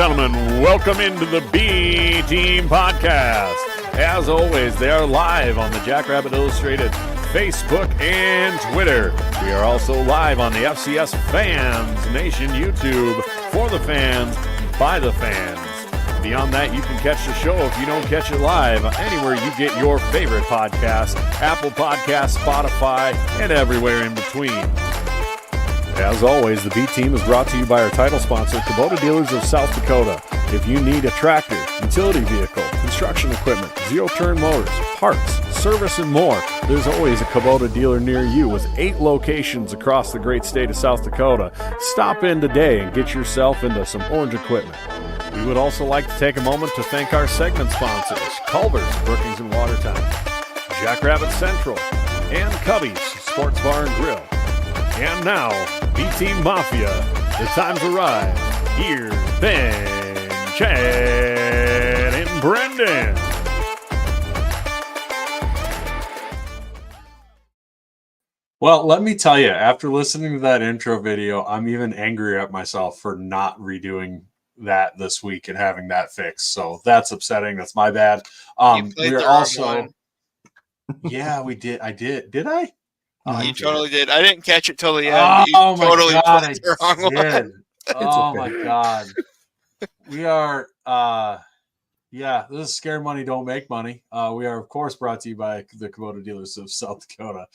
gentlemen, welcome into the B Team Podcast. As always, they are live on the Jackrabbit Illustrated Facebook and Twitter. We are also live on the FCS Fans Nation YouTube for the fans, by the fans. Beyond that, you can catch the show if you don't catch it live anywhere you get your favorite podcast, Apple Podcasts, Spotify, and everywhere in between. As always, the B Team is brought to you by our title sponsor, Kubota Dealers of South Dakota. If you need a tractor, utility vehicle, construction equipment, zero-turn motors, parts, service, and more, there's always a Kubota dealer near you with 8 locations across the great state of South Dakota. Stop in today and get yourself into some orange equipment. We would also like to take a moment to thank our segment sponsors, Culver's, Brookings and Watertown, Jackrabbit Central, and Cubby's Sports Bar and Grill. And now, B-Team Mafia, the time's arrived. Here's Ben, Chad, and Brendan. Well, let me tell you, after listening to that intro video, I'm even angrier at myself for not redoing that this week and having that fixed. So that's upsetting. That's my bad. We're also, yeah, we did. I did. Did I? You totally did. I didn't catch it till the end. Oh my God, I did. Oh my God. We are, this is Scare Money, Don't Make Money. We are, of course, brought to you by the Kubota Dealers of South Dakota,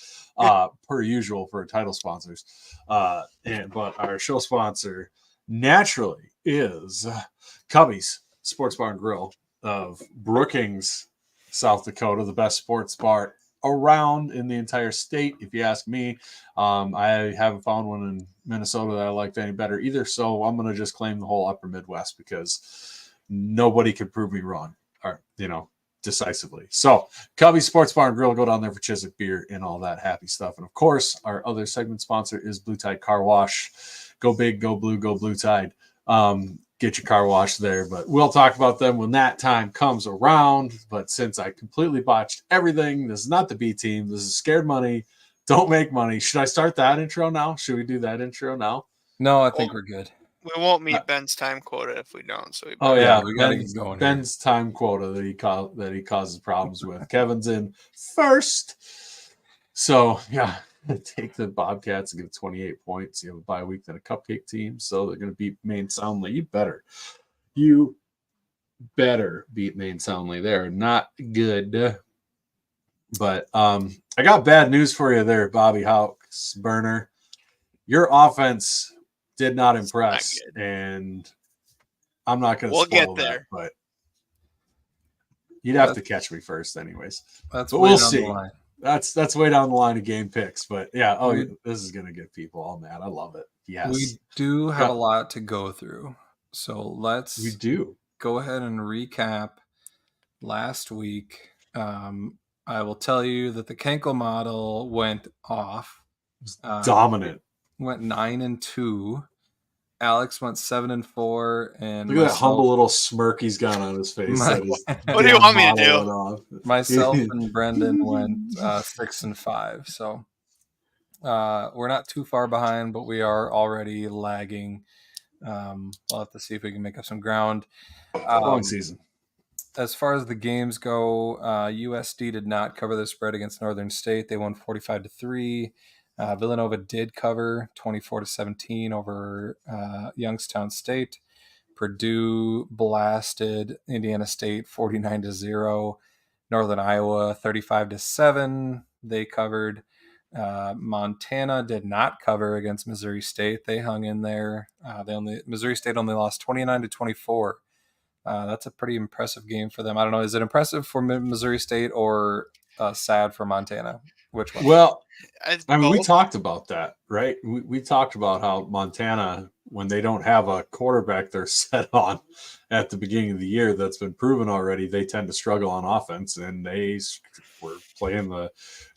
per usual for title sponsors. But our show sponsor, naturally, is Cubby's Sports Bar and Grill of Brookings, South Dakota, the best sports bar around in the entire state, if you ask me. I haven't found one in Minnesota that I liked any better either, so I'm going to just claim the whole upper Midwest because nobody could prove me wrong, or decisively. So Cubby Sports Bar and Grill, go down there for Chiswick beer and all that happy stuff. And of course, our other segment sponsor is Blue Tide Car Wash. Go big, go Blue Tide. Get your car washed there, but we'll talk about them when that time comes around. But since I completely botched everything, this is not the B Team. This is Scared Money, Don't Make Money. Should I start that intro now? Should we do that intro now? No, I think we're good. We won't meet Ben's time quota if we don't. So we got to get going. Ben's time quota that he causes problems with. Kevin's in first, so yeah. Take the Bobcats and get 28 points. You have a bye week than a cupcake team, so they're going to beat Maine soundly. You better beat Maine soundly. They're not good. But I got bad news for you there, Bobby Hawks Burner. Your offense did not impress, and I'm not going to spoil that, but you'd have to catch me first anyways. But we'll see. That's way down the line of game picks, but yeah. This is gonna get people all mad. I love it. Yes, we do have a lot to go through, so let's go ahead and recap last week. I will tell you that the Kenkel model went off. Dominant. Went 9-2. Alex went 7-4, and look at that humble little smirk he's got on his face. What do you want me to do? Myself and Brendan went 6-5, so we're not too far behind, but we are already lagging. We'll have to see if we can make up some ground. Long season. As far as the games go, USD did not cover the spread against Northern State. They won 45-3. Villanova did cover 24-17 over Youngstown State. Purdue blasted Indiana State 49-0. Northern Iowa 35-7. They covered. Montana did not cover against Missouri State. They hung in there. Missouri State only lost 29-24. That's a pretty impressive game for them. I don't know. Is it impressive for Missouri State or sad for Montana? Which one? Well, I mean, we talked about that, right? We talked about how Montana, when they don't have a quarterback they're set on at the beginning of the year, that's been proven already, they tend to struggle on offense, and they were playing the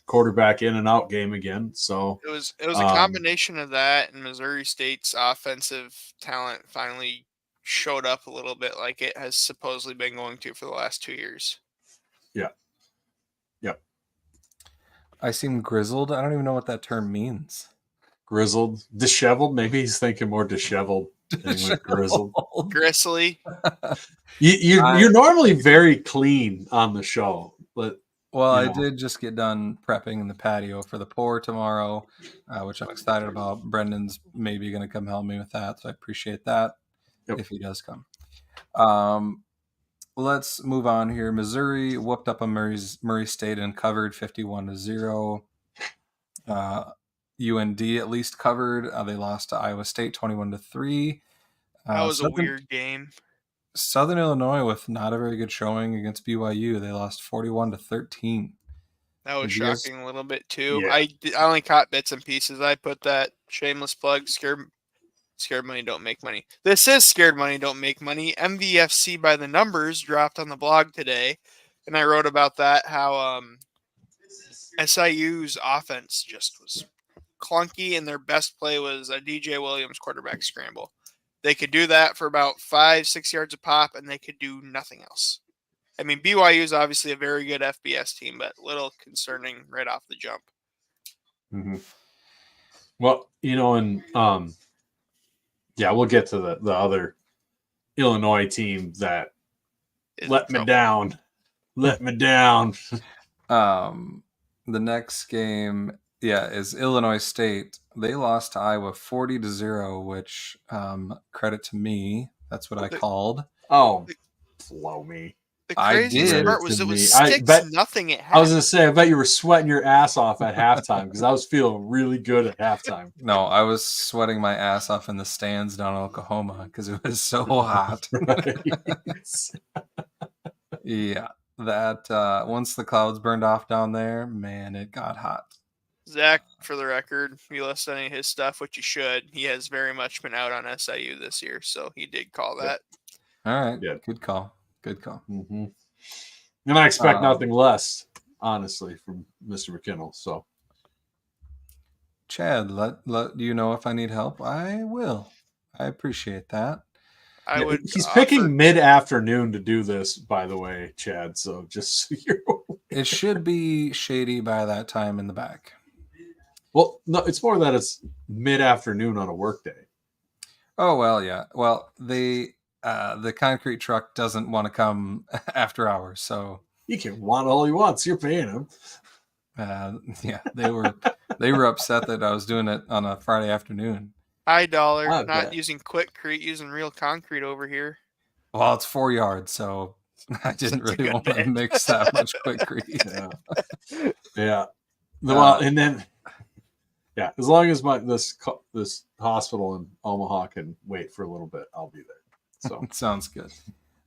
quarterback in and out game again. So it was a combination of that, and Missouri State's offensive talent finally showed up a little bit like it has supposedly been going to for the last 2 years. Yeah. Yep. I seem grizzled. I don't even know what that term means. Grizzled, disheveled. Maybe he's thinking more disheveled. Grizzled. Gristly. You're normally very clean on the show, but I did just get done prepping in the patio for the pour tomorrow, which I'm excited about. Brendan's maybe going to come help me with that, so I appreciate that if he does come. Let's move on here. Missouri whooped up on Murray State and covered 51-0. UND at least covered. They lost to Iowa State 21-3. That was a weird game. Southern Illinois with not a very good showing against BYU. They lost 41-13. That was shocking a little bit too. Yeah. I only caught bits and pieces. I put that shameless plug. Scared money don't make money. This is Scared Money Don't Make Money. MVFC by the numbers dropped on the blog today, and I wrote about that. How SIU's offense just was clunky, and their best play was a DJ Williams quarterback scramble. They could do that for about 5-6 yards a pop, and they could do nothing else. I mean, BYU is obviously a very good FBS team, but a little concerning right off the jump. Mm-hmm. Well, we'll get to the other Illinois team that let me down. Let me down. The next game, is Illinois State. They lost to Iowa 40-0, which credit to me. That's what I called. Oh, blow me. The crazy part was it was 6-0 at half. I was going to say, I bet you were sweating your ass off at halftime because I was feeling really good at halftime. No, I was sweating my ass off in the stands down in Oklahoma because it was so hot. Yeah, that once the clouds burned off down there, man, it got hot. Zach, for the record, if you listen to any of his stuff, which you should, he has very much been out on SIU this year, so he did call that. All right, good call. Good call. Mm-hmm. And I expect nothing less, honestly, from Mr. McKinnell. So, Chad, let you know if I need help. I will. I appreciate that. He's picking mid-afternoon to do this, by the way, Chad. So just so you're aware. It should be shady by that time in the back. Well, no, it's more that it's mid-afternoon on a work day. Oh, well, yeah. Well, the concrete truck doesn't want to come after hours, so he can want all he wants. You're paying him. They were upset that I was doing it on a Friday afternoon. $1, not using Quickcrete, using real concrete over here. Well, it's 4 yards, so I didn't really want to mix that much Quickcrete. Yeah. Well, and then, as long as this hospital in Omaha can wait for a little bit, I'll be there. So sounds good.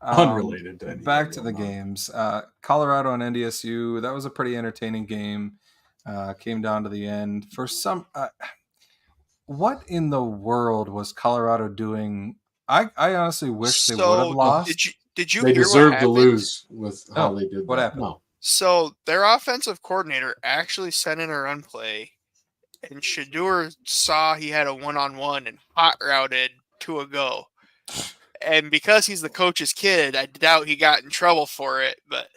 Unrelated to anything. Back to the games. Colorado and NDSU. That was a pretty entertaining game. Came down to the end. For some, what in the world was Colorado doing? I honestly wish they would have lost. Did you they hear deserved what to lose with how they did. What happened? No. So their offensive coordinator actually sent in a run play, and Shador saw he had a one-on-one and hot routed to a go. And because he's the coach's kid, I doubt he got in trouble for it. But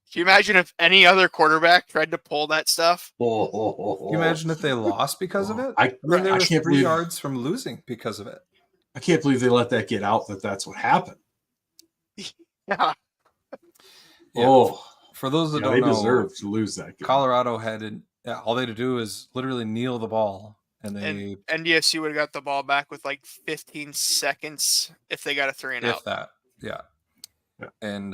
can you imagine if any other quarterback tried to pull that stuff? Can you imagine if they lost because of it? They were 3 yards from losing because of it. I can't believe they let that get out that's what happened. Yeah. For those that don't know, they deserve to lose that game. Colorado had all they had to do is literally kneel the ball. And NDSU would have got the ball back with like 15 seconds if they got a 3-and-out. If that, yeah. And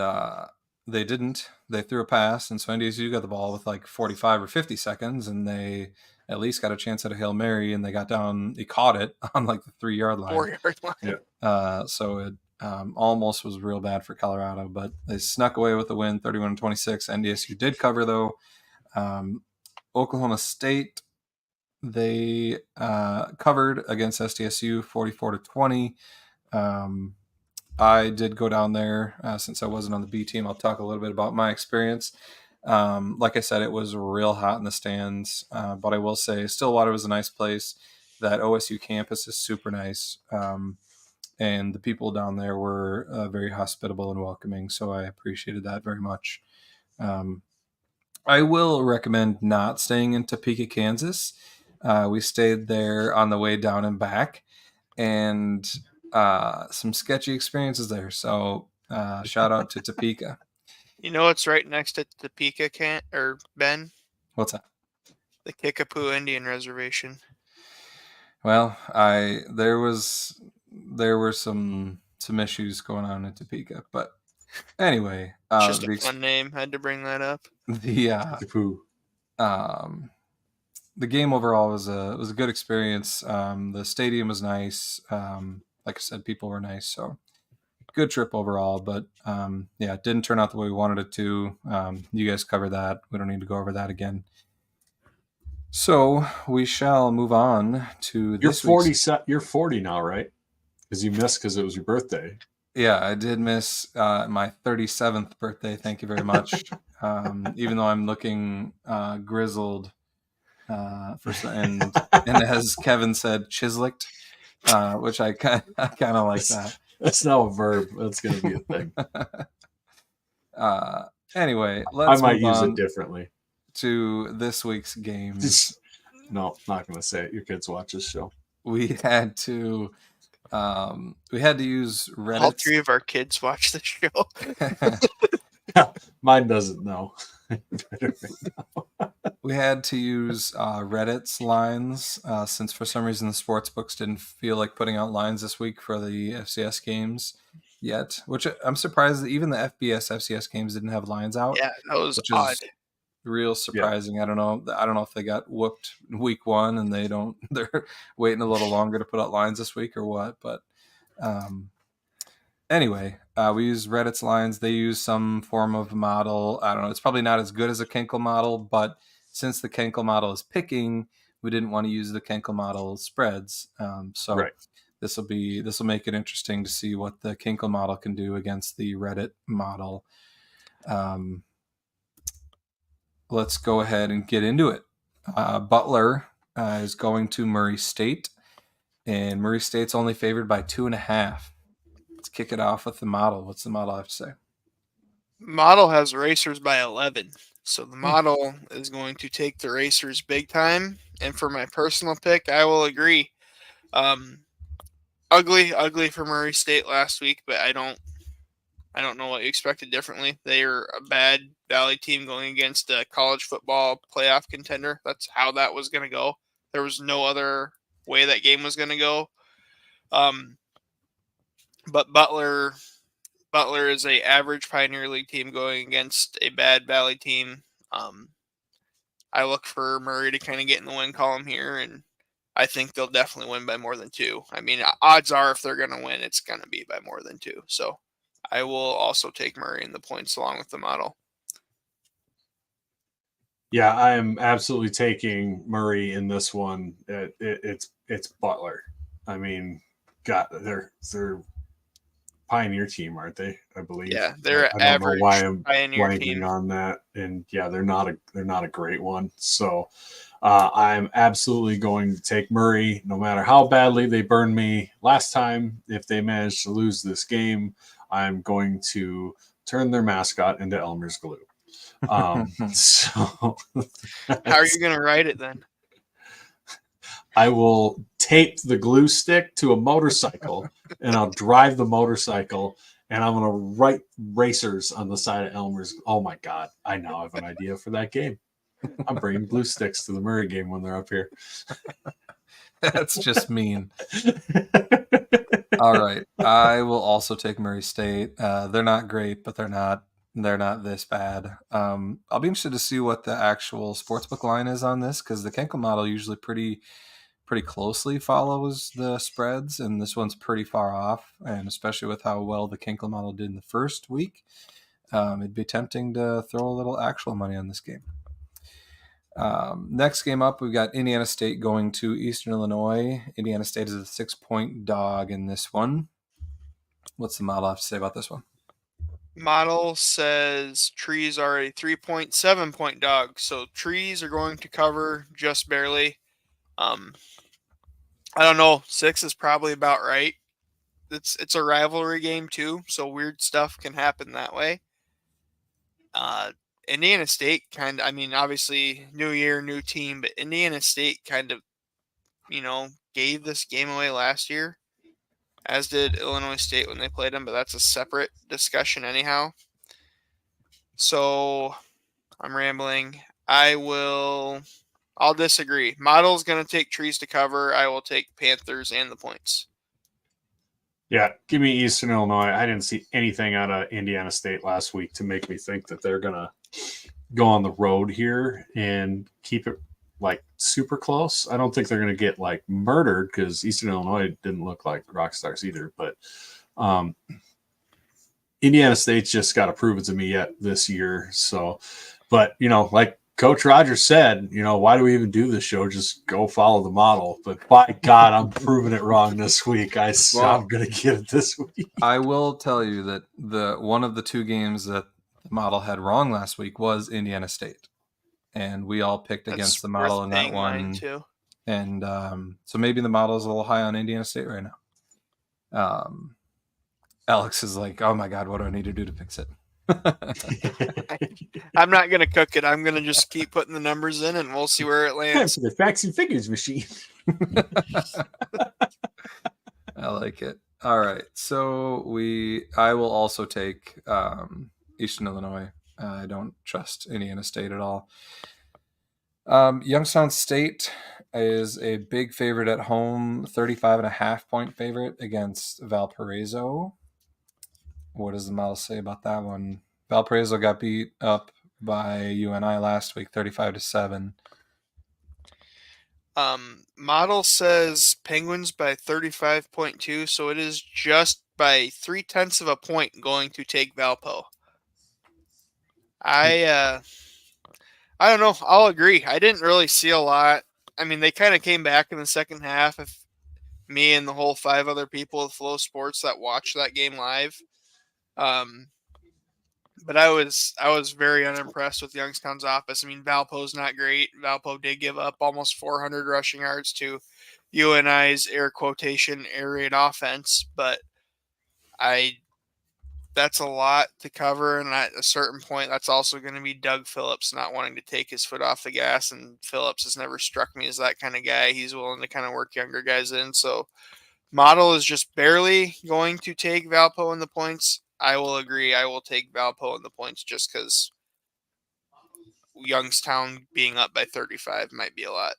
they didn't. They threw a pass, and so NDSU got the ball with like 45 or 50 seconds, and they at least got a chance at a Hail Mary, and they got down. He caught it on like the 3-yard line. 4-yard line. So it almost was real bad for Colorado, but they snuck away with the win, 31-26. NDSU did cover though. Oklahoma State. They covered against SDSU 44-20. I did go down there since I wasn't on the B team. I'll talk a little bit about my experience. Like I said, it was real hot in the stands, but I will say Stillwater was a nice place. That OSU campus is super nice, and the people down there were very hospitable and welcoming, so I appreciated that very much. I will recommend not staying in Topeka, Kansas. We stayed there on the way down and back, and some sketchy experiences there. So shout out to Topeka. You know what's right next to Topeka, Ben? What's that? The Kickapoo Indian Reservation. Well, there were some issues going on in Topeka, but anyway, Just a fun name. Had to bring that up. The game overall was a good experience. The stadium was nice. Like I said, people were nice, so good trip overall. But it didn't turn out the way we wanted it to. You guys covered that. We don't need to go over that again. So we shall move on to this. You're 40 now, right? Because you missed because it was your birthday. Yeah, I did miss my 37th birthday. Thank you very much. Even though I'm looking grizzled, and as Kevin said, chislicked, which I kind of like that. That's now a verb. That's going to be a thing. Anyway, let's. I might use it differently. To this week's games. No, not going to say it. Your kids watch this show. We had to use Reddit. All three of our kids watch the show. Mine doesn't know. We had to use Reddit's lines since for some reason the sports books didn't feel like putting out lines this week for the FCS games yet, which I'm surprised that even the FCS games didn't have lines out. Yeah, that was odd. Real surprising. Yeah. I don't know if they got whooped week one and they're waiting a little longer to put out lines this week or what, but anyway, we use Reddit's lines. They use some form of model. I don't know. It's probably not as good as a Kenkel model, but since the Kenkel model is picking, we didn't want to use the Kenkel model spreads. Right. This will make it interesting to see what the Kenkel model can do against the Reddit model. Let's go ahead and get into it. Butler is going to Murray State, and Murray State's only favored by 2.5. Let's kick it off with the model. What's the model have to say? Model has Racers by 11. So the model is going to take the Racers big time. And for my personal pick, I will agree. Ugly for Murray State last week, but I don't know what you expected differently. They are a bad Valley team going against a college football playoff contender. That's how that was going to go. There was no other way that game was going to go. But Butler is a average Pioneer League team going against a bad Valley team. I look for Murray to kind of get in the win column here, and I think they'll definitely win by more than 2. I mean, odds are if they're going to win, it's going to be by more than 2. So I will also take Murray in the points along with the model. Yeah, I am absolutely taking Murray in this one. It's Butler. I mean, they're Pioneer team, aren't they? I believe. Yeah, they're I don't know why I'm Pioneer blanking team on that, and yeah, they're not a great one. So I'm absolutely going to take Murray, no matter how badly they burned me last time. If they manage to lose this game, I'm going to turn their mascot into Elmer's glue. So how are you going to write it then? I will tape the glue stick to a motorcycle and I'll drive the motorcycle and I'm going to write Racers on the side of Elmer's. Oh my God. I now have an idea for that game. I'm bringing glue sticks to the Murray game when they're up here. That's just mean. All right. I will also take Murray State. They're not great, but they're not this bad. I'll be interested to see what the actual sportsbook line is on this, because the Kenkel model usually pretty closely follows the spreads, and this one's pretty far off, and especially with how well the Kenkel model did in the first week, it'd be tempting to throw a little actual money on this game. Next game up, we've got Indiana State going to Eastern Illinois. Indiana State is a 6-point dog in this one. What's the model have to say about this one? Model says Trees are a 3.7-point dog, so Trees are going to cover just barely. I don't know. 6 is probably about right. It's a rivalry game too, so weird stuff can happen that way. Indiana State obviously new year, new team, but Indiana State kind of, gave this game away last year. as did Illinois State when they played them, but that's a separate discussion anyhow. So I'm rambling. I'll disagree. Model's going to take trees to cover. I will take Panthers and the points. Yeah, give me Eastern Illinois. I didn't see anything out of Indiana State last week to make me think that they're going to go on the road here and keep it like super close. I don't think they're going to get like murdered because Eastern Illinois didn't look like rock stars either. But Indiana State's just got to prove it to me yet this year. So, but like Coach Rogers said, why do we even do this show? Just go follow the model. But by God, I'm proving it wrong this week. I'm going to get it this week. I will tell you that one of the two games that the model had wrong last week was Indiana State. And we all picked against the model in that one. Too. And so maybe the model is a little high on Indiana State right now. Alex is like, oh my God, what do I need to do to fix it? I'm not going to cook it. I'm going to just keep putting the numbers in and we'll see where it lands. The facts and figures machine. I like it. All right. So I will also take Eastern Illinois. I don't trust Indiana State at all. Youngstown State is a big favorite at home, 35.5 point favorite against Valparaiso. What does the model say about that one? Valparaiso got beat up by UNI last week, 35-7. Model says Penguins by 35.2, so it is just by 0.3 of a point going to take Valpo. I don't know. I'll agree. I didn't really see a lot. I mean, they kind of came back in the second half. If me and the whole 5 other people at Flow Sports that watched that game live. But I was very unimpressed with Youngstown's offense. I mean, Valpo's not great. Valpo did give up almost 400 rushing yards to UNI's air quotation air raid offense, but that's a lot to cover, and at a certain point, that's also going to be Doug Phillips not wanting to take his foot off the gas, and Phillips has never struck me as that kind of guy. He's willing to kind of work younger guys in, so model is just barely going to take Valpo in the points. I will agree. I will take Valpo in the points just because Youngstown being up by 35 might be a lot.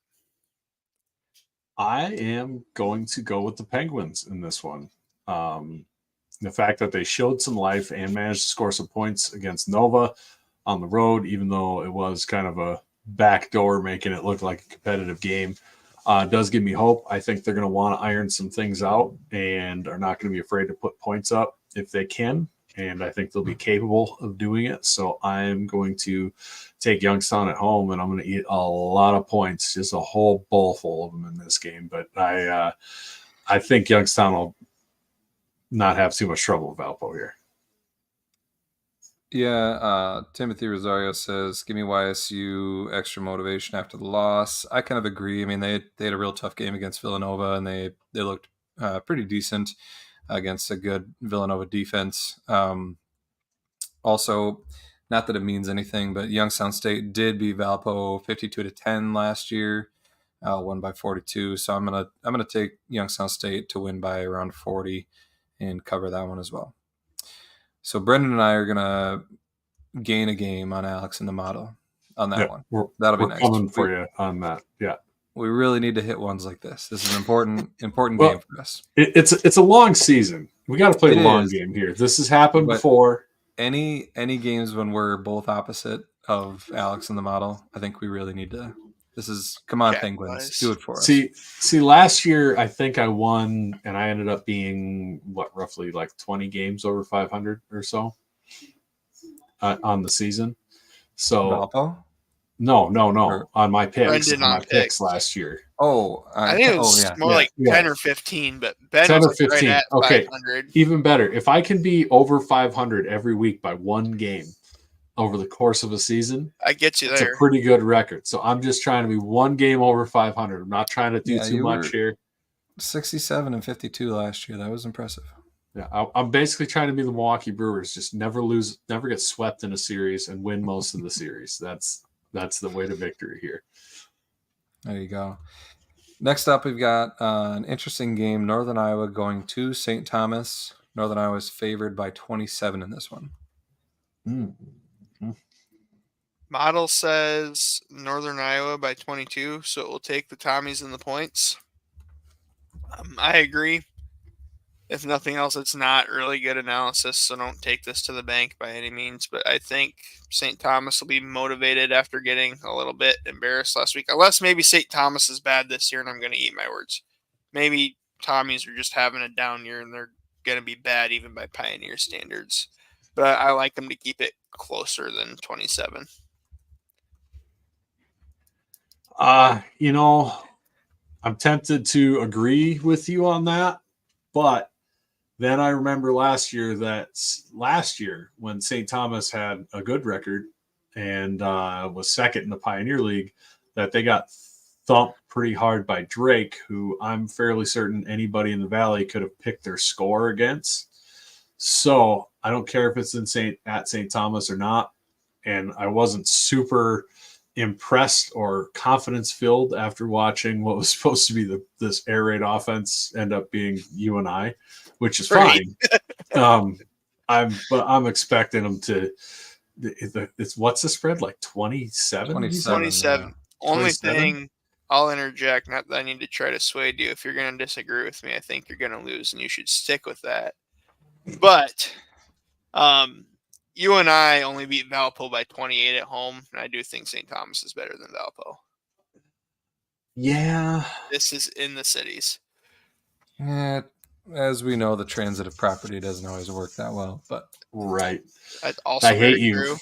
I am going to go with the Penguins in this one. The fact that they showed some life and managed to score some points against Nova on the road, even though it was kind of a backdoor making it look like a competitive game, does give me hope. I think they're going to want to iron some things out and are not going to be afraid to put points up if they can. And I think they'll be capable of doing it. So I'm going to take Youngstown at home, and I'm going to eat a lot of points, just a whole bowl full of them in this game. But I think Youngstown will not have too much trouble with Valpo here. Yeah, Timothy Rosario says, give me YSU extra motivation after the loss. I kind of agree. I mean, they had a real tough game against Villanova, and they looked pretty decent against a good Villanova defense. Also, not that it means anything, but Youngstown State did beat Valpo 52-10 last year, won by 42. So I'm gonna take Youngstown State to win by around 40 and cover that one as well. So Brendan and I are gonna gain a game on Alex in the model on that one. That'll be nice. Coming for you on that. Yeah. We really need to hit ones like this. This is an important game for us. It's a long season. We got to play the long game here. This has happened before. Any games when we're both opposite of Alex in the model, I think we really need to. Come on, Penguins, do it for us. See, last year I think I won, and I ended up being roughly like 20 games over 500 or so on the season. So. Valpo? No. On my picks last year. I think it was more like 10 or 15, but Ben 10 was or 15. Right at 500. Even better. If I can be over 500 every week by one game over the course of a season, I get you there. It's a pretty good record. So I'm just trying to be one game over 500. I'm not trying to do too much here. 67 and 52 last year. That was impressive. Yeah, I'm basically trying to be the Milwaukee Brewers. Just never lose, never get swept in a series and win most of the series. That's the way to victory here. There you go. Next up, we've got an interesting game. Northern Iowa going to St. Thomas. Northern Iowa is favored by 27 in this one. Model says Northern Iowa by 22, so it will take the Tommies and the points. I agree. If nothing else, it's not really good analysis, so don't take this to the bank by any means. But I think St. Thomas will be motivated after getting a little bit embarrassed last week. Unless maybe St. Thomas is bad this year, and I'm going to eat my words. Maybe Tommies are just having a down year, and they're going to be bad even by Pioneer standards. But I like them to keep it closer than 27. I'm tempted to agree with you on that, but then I remember last year when St. Thomas had a good record and was second in the Pioneer League, that they got thumped pretty hard by Drake, who I'm fairly certain anybody in the Valley could have picked their score against. So I don't care if it's at St. Thomas or not. And I wasn't super impressed or confidence filled after watching what was supposed to be this air raid offense end up being UNI, which is fine. I'm expecting them to. It's what's the spread, like 27? 27. Yeah. Only 27? thing I'll interject, not that I need to try to sway you. If you're going to disagree with me, I think you're going to lose, and you should stick with that. But UNI only beat Valpo by 28 at home, and I do think St. Thomas is better than Valpo. Yeah. This is in the cities. Yeah, as we know, the transitive property doesn't always work that well. But Right. That's also I hate true.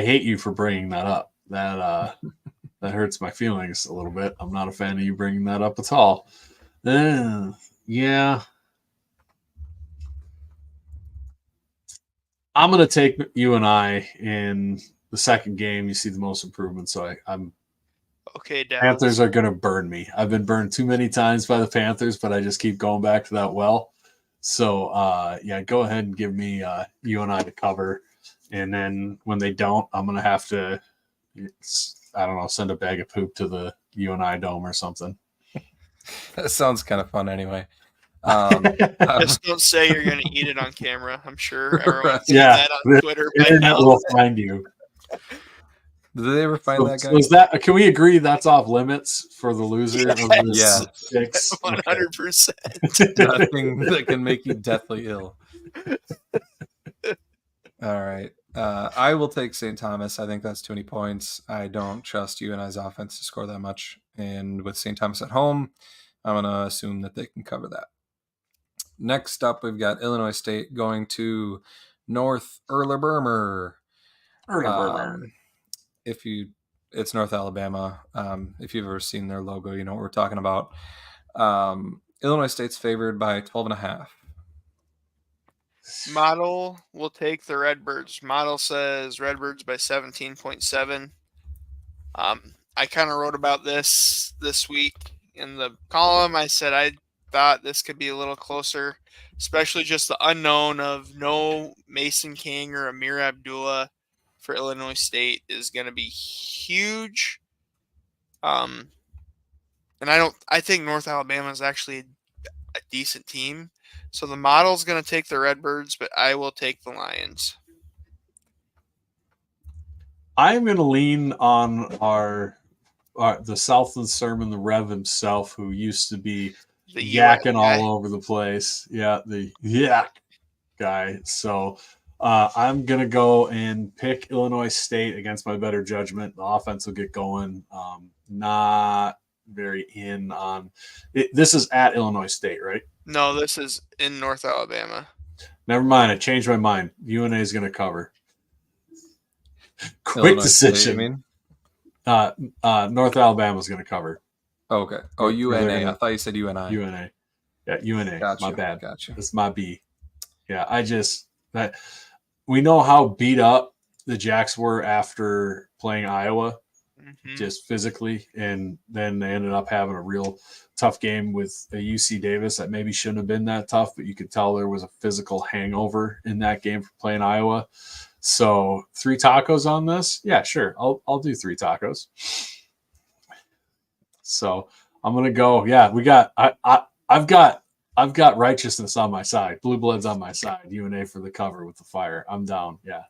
you for bringing that up. That hurts my feelings a little bit. I'm not a fan of you bringing that up at all. Yeah. I'm going to take UNI in the second game. You see the most improvement, so I'm Okay, Dallas. Panthers are going to burn me. I've been burned too many times by the Panthers, but I just keep going back to that well. So, go ahead and give me UNI to cover. And then when they don't, I'm going to have to, send a bag of poop to the UNI dome or something. that sounds kind of fun anyway. Just don't say you're going to eat it on camera. I'm sure everyone's that on Twitter. The internet will find you. Did they ever find that guy? Can we agree that's off limits for the loser? Yes. Of this 100%. Nothing that can make you deathly ill. All right. I will take St. Thomas. I think that's too many points. I don't trust UNI's offense to score that much. And with St. Thomas at home, I'm going to assume that they can cover that. Next up, we've got Illinois State going to North Erlabermer. It's North Alabama. If you've ever seen their logo, you know what we're talking about. Illinois State's favored by 12.5. Model will take the Redbirds. Model says Redbirds by 17.7. I kind of wrote about this week in the column. I said I thought this could be a little closer, especially just the unknown of no Mason King or Amir Abdullah for Illinois State is going to be huge. And I think North Alabama is actually a decent team. So the model's going to take the Redbirds, but I will take the Lions. I'm going to lean on the Southland Sermon, the Rev himself, who used to be the yakking all over the place. Yeah, the yak guy. So I'm going to go and pick Illinois State against my better judgment. The offense will get going. Not very in on it. This is at Illinois State, right? No, this is in North Alabama. Never mind. I changed my mind. UNA is going to cover. Quick Illinois decision. State, you mean? North Alabama is going to cover. Oh, okay. Oh, UNA. I thought you said UNI. UNA. Yeah, UNA. Gotcha. My bad. Gotcha. It's my B. Yeah, we know how beat up the Jacks were after playing Iowa, just physically, and then they ended up having a real tough game with a UC Davis that maybe shouldn't have been that tough, but you could tell there was a physical hangover in that game for playing Iowa. So 3 tacos on this? Yeah, sure. I'll do 3 tacos. So I'm gonna go. Yeah, I've got righteousness on my side. Blue blood's on my side. UNA for the cover with the fire. I'm down. Yeah.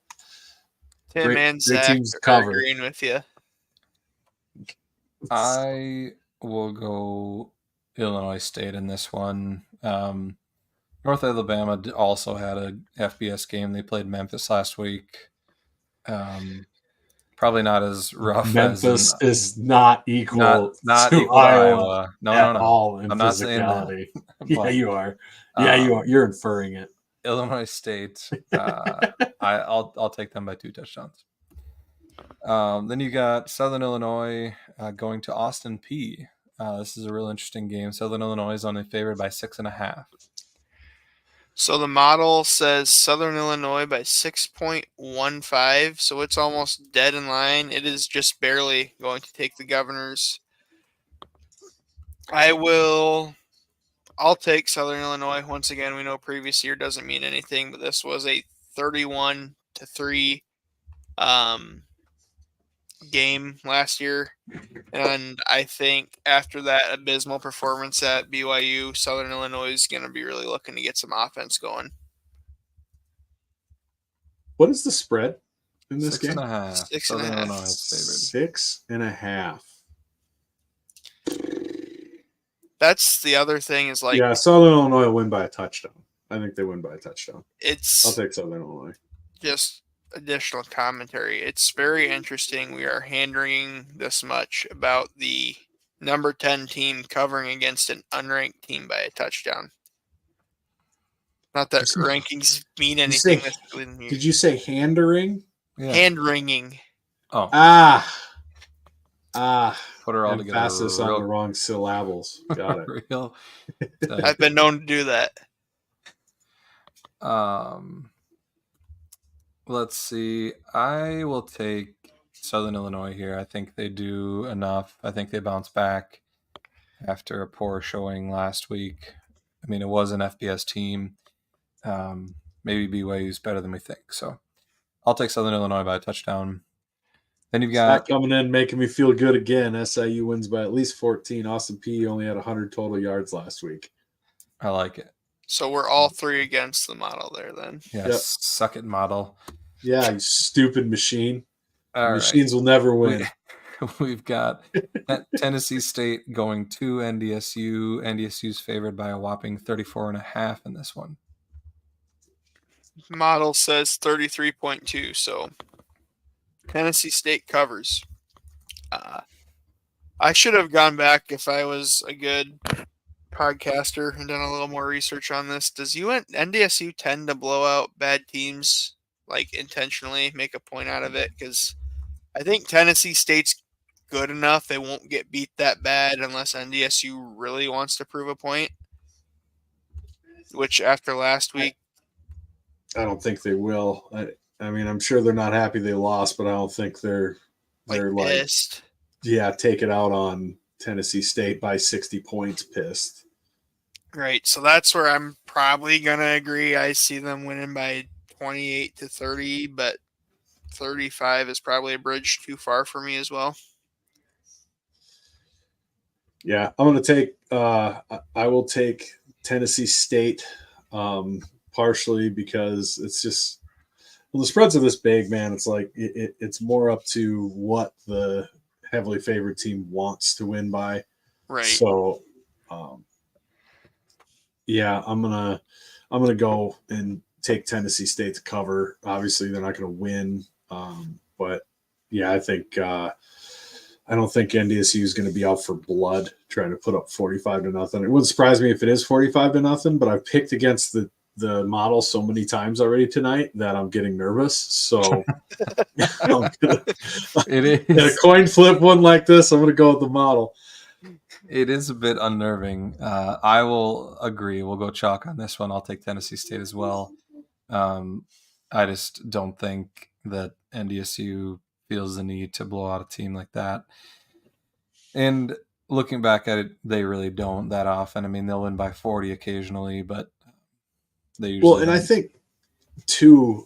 Tim and Zach teams to are cover. agreeing with you. I will go Illinois State in this one. North Alabama also had a FBS game. They played Memphis last week. Probably not as rough Memphis as is not equal not to equal Iowa No, at no. all in I'm not saying that. physicality. Yeah, you are. Yeah, you are. You're inferring it. Illinois State. I'll take them by 2 touchdowns. Then you got Southern Illinois going to Austin P. This is a real interesting game. Southern Illinois is only favored by 6.5. So the model says Southern Illinois by 6.15, so it's almost dead in line. It is just barely going to take the Governors. I'll take Southern Illinois. Once again, we know previous year doesn't mean anything, but this was a 31-3 game last year. And I think after that abysmal performance at BYU, Southern Illinois is going to be really looking to get some offense going. What is the spread in this game? 6.5. 6.5. Southern Illinois is favored. 6.5. That's the other thing is like, yeah, Southern Illinois will win by a touchdown. I think they win by a touchdown. I'll it's take Southern Illinois. just additional commentary. It's very interesting. We are hand-wringing this much about the number 10 team covering against an unranked team by a touchdown. Not that rankings mean anything. Did you say hand-wring? Yeah. Hand-wringing. Oh, put her all together. Emphasis on the wrong syllables. Got it. Real. I've been known to do that. Let's see. I will take Southern Illinois here. I think they do enough. I think they bounce back after a poor showing last week. I mean, it was an FBS team. Maybe BYU's better than we think. So I'll take Southern Illinois by a touchdown. Then you've got coming in, making me feel good again. SIU wins by at least 14. Austin P only had 100 total yards last week. I like it. So we're all three against the model there then. Yes, yep. Suck it, model. Yeah, you stupid machine. All Machines will never win. We've got Tennessee State going to NDSU. NDSU's favored by a whopping 34.5 in this one. Model says 33.2, so Tennessee State covers. I should have gone back if I was a good podcaster and done a little more research on this. Does NDSU tend to blow out bad teams, like intentionally make a point out of it? Because I think Tennessee State's good enough. They won't get beat that bad unless NDSU really wants to prove a point, which after last week, I don't think they will. I mean, I'm sure they're not happy they lost, but I don't think they're pissed. Yeah, take it out on Tennessee State by 60 points pissed. Right. So that's where I'm probably going to agree. I see them winning by 28-30, but 35 is probably a bridge too far for me as well. Yeah, I'm going to take I will take Tennessee State partially because it's just the spreads are this big, man. It's like it's more up to what the heavily favored team wants to win by. Right. So yeah, I'm gonna go and take Tennessee State to cover. Obviously, they're not going to win, but yeah, I think I don't think NDSU is going to be out for blood trying to put up 45-0. It wouldn't surprise me if it is 45-0, but I've picked against the model so many times already tonight that I'm getting nervous. So it is in a coin flip one like this, I'm going to go with the model. It is a bit unnerving. I will agree. We'll go chalk on this one. I'll take Tennessee State as well. I just don't think that NDSU feels the need to blow out a team like that. And looking back at it, they really don't that often. I mean, they'll win by 40 occasionally, but they usually don't. I think too,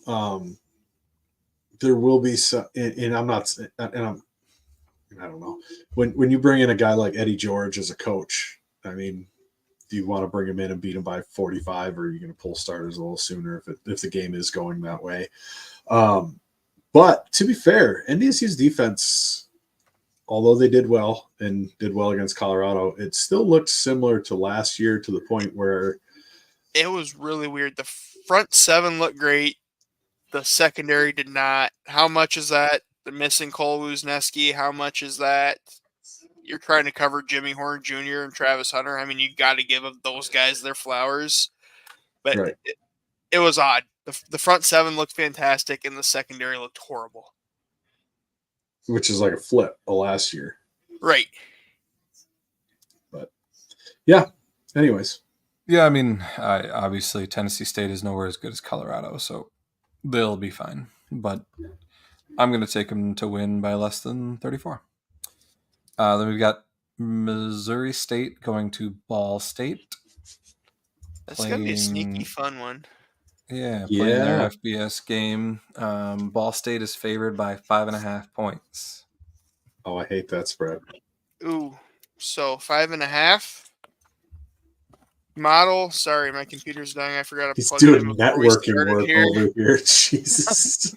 there will be some, and I'm I don't know. When you bring in a guy like Eddie George as a coach, I mean, do you want to bring him in and beat him by 45, or are you going to pull starters a little sooner if the game is going that way? But to be fair, NDSU's defense, although they did well against Colorado, it still looks similar to last year to the point where it was really weird. The front seven looked great. The secondary did not. How much is that? The missing Cole Wozniewski. How much is that? You're trying to cover Jimmy Horn Jr. and Travis Hunter. I mean, you got to give those guys their flowers. But right. it was odd. The front seven looked fantastic, and the secondary looked horrible. Which is like a flip of last year. Right. But, yeah. Anyways. Yeah, I mean, obviously Tennessee State is nowhere as good as Colorado, so they'll be fine. But I'm going to take them to win by less than 34. Then we've got Missouri State going to Ball State. That's going to be a sneaky fun one. Yeah, playing their FBS game. Ball State is favored by 5.5 points. Oh, I hate that spread. Ooh, so 5.5. Model. Sorry, my computer's dying. I forgot to He's plug doing it in networking work over here. Jesus.